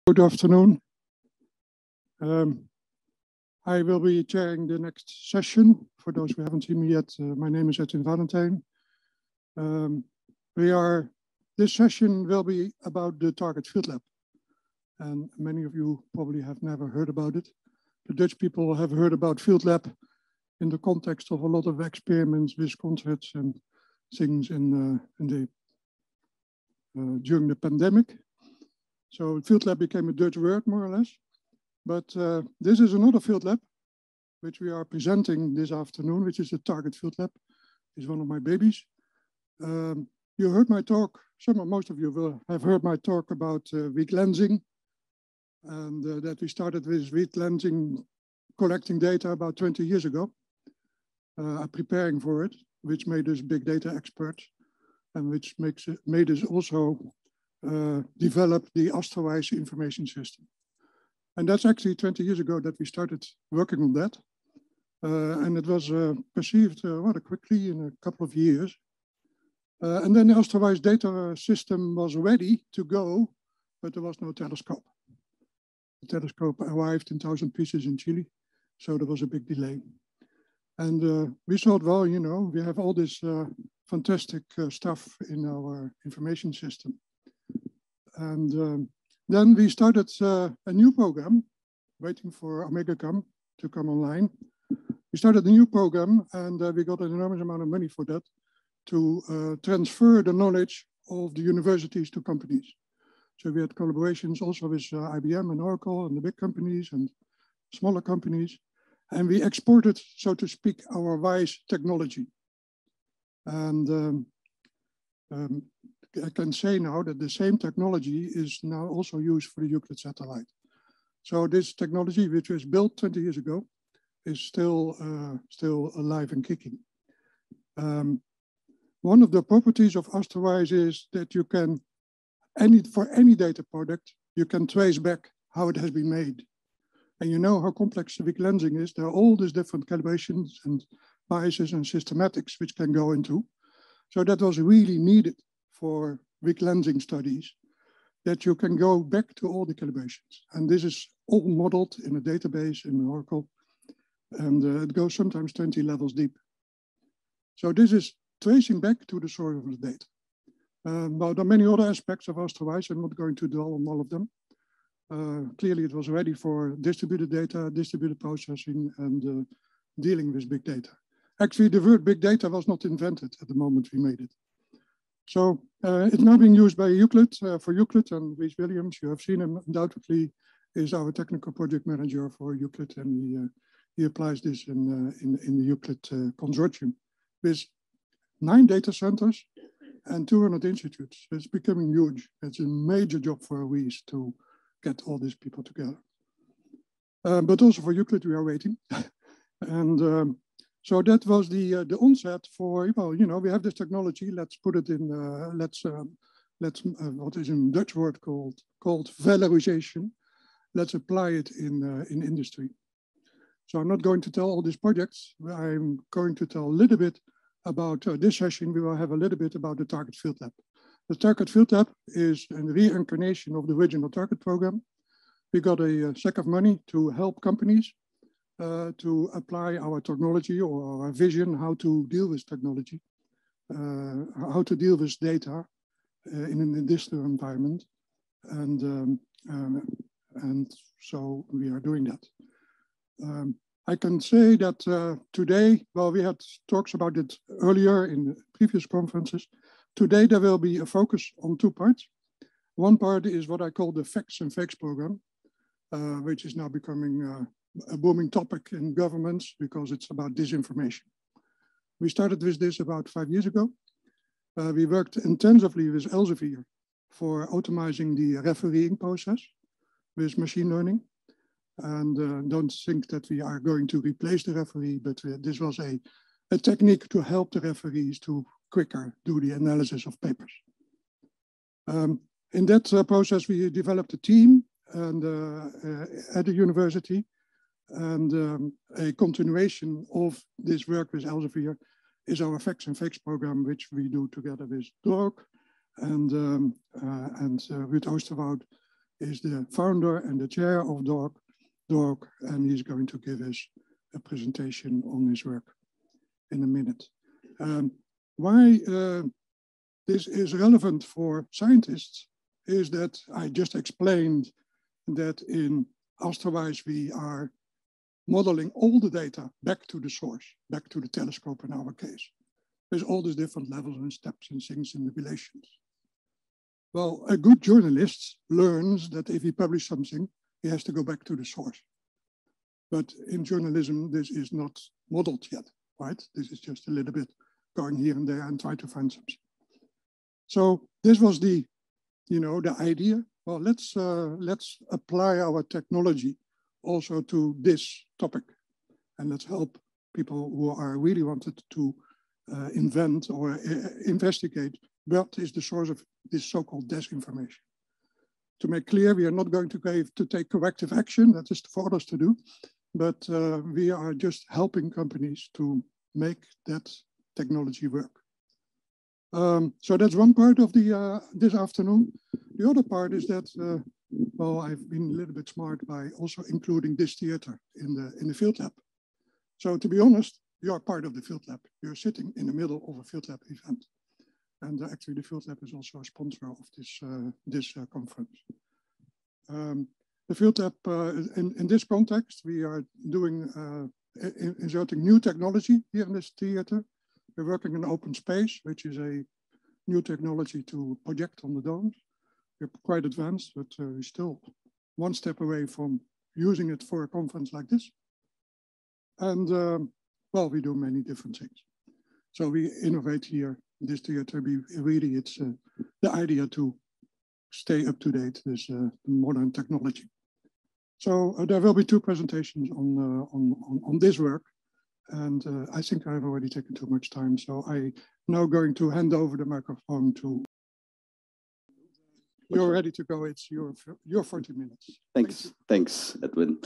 Good afternoon. I will be chairing the next session. For those who haven't seen me yet, my name is Edwin Valentijn. This session will be about the Target Fieldlab. And many of you probably have never heard about it. The Dutch people have heard about Fieldlab in the context of a lot of experiments with concerts and things during the pandemic. So Fieldlab became a Dutch word, more or less. But this is another Fieldlab, which we are presenting this afternoon, which is the Target Fieldlab. It's one of my babies. You heard my talk, most of you will have heard my talk about weak lensing, and that we started with weak lensing, collecting data about 20 years ago, preparing for it, which made us big data experts, and which made us also develop the Astrowise information system. And that's actually 20 years ago that we started working on that. And it was perceived rather quickly in a couple of years. And then the Astrowise data system was ready to go, but there was no telescope. The telescope arrived in 1,000 pieces in Chile, so there was a big delay. And we thought, well, you know, we have all this fantastic stuff in our information system. And then we started a new program, waiting for OmegaCam to come online. We started a new program, and we got an enormous amount of money for that to transfer the knowledge of the universities to companies. So we had collaborations also with IBM and Oracle and the big companies and smaller companies. And we exported, so to speak, our WISE technology. And I can say now that the same technology is now also used for the Euclid satellite. So this technology, which was built 20 years ago, is still alive and kicking. One of the properties of Astrowise is that you can, for any data product, you can trace back how it has been made. And you know how complex weak lensing is. There are all these different calibrations and biases and systematics which can go into. So that was really needed for weak lensing studies, that you can go back to all the calibrations. And this is all modeled in a database in Oracle. And it goes sometimes 20 levels deep. So this is tracing back to the source of the data. Well, there are many other aspects of Astrowise. I'm not going to dwell on all of them. Clearly, it was ready for distributed data, distributed processing, and dealing with big data. Actually, the word big data was not invented at the moment we made it. So it's now being used by Euclid, for Euclid, and Rhys Williams, you have seen him undoubtedly, is our technical project manager for Euclid, and he applies this in the Euclid consortium with 9 data centers and 200 institutes. It's becoming huge. It's a major job for Rhys to get all these people together. But also for Euclid, we are waiting. And so that was the onset for, well, you know, we have this technology, let's put it in, what is in Dutch word called valorization. Let's apply it in industry. So I'm not going to tell all these projects. I'm going to tell a little bit about this session. We will have a little bit about the Target Fieldlab. The Target Fieldlab is a reincarnation of the original Target program. We got a sack of money to help companies to apply our technology or our vision, how to deal with technology, how to deal with data in an industrial environment. And so we are doing that. I can say that today, well, we had talks about it earlier in the previous conferences. Today, there will be a focus on 2 parts. One part is what I call the Facts and Fakes program, which is now becoming a booming topic in governments because it's about disinformation. We started with this about 5 years ago. We worked intensively with Elsevier for optimizing the refereeing process with machine learning. And don't think that we are going to replace the referee, but this was a technique to help the referees to quicker do the analysis of papers. In that process, we developed a team and, at the university, and a continuation of this work with Elsevier is our Facts and Fakes program, which we do together with Dork and Ruud Oosterwoud is the founder and the chair of DORC, and he's going to give us a presentation on his work in a minute. Why this is relevant for scientists is that I just explained that in Astrowise we are modeling all the data back to the source, back to the telescope in our case. There's all these different levels and steps and things in the relations. Well, a good journalist learns that if he publishes something, he has to go back to the source. But in journalism, this is not modeled yet, right? This is just a little bit going here and there and try to find something. So this was the, the idea. Well, let's apply our technology also to this topic, and let's help people who are really wanted to invent or investigate what is the source of this so-called disinformation. To make clear, we are not going to take corrective action, that is for others to do, but we are just helping companies to make that technology work. So that's one part of the this afternoon. The other part is that, well, I've been a little bit smart by also including this theater in the field lab. So to be honest, you are part of the field lab. You're sitting in the middle of a field lab event. And actually the field lab is also a sponsor of this conference. The field lab, in this context, we are doing, inserting new technology here in this theater. We're working in open space, which is a new technology to project on the domes. We're quite advanced, but we're still one step away from using it for a conference like this. And well, we do many different things. So we innovate here in this theater. Really, it's the idea to stay up to date with modern technology. So there will be two presentations on this work. And I think I've already taken too much time. So I'm now going to hand over the microphone to. You're ready to go. It's your 40 minutes. Thanks, Edwin.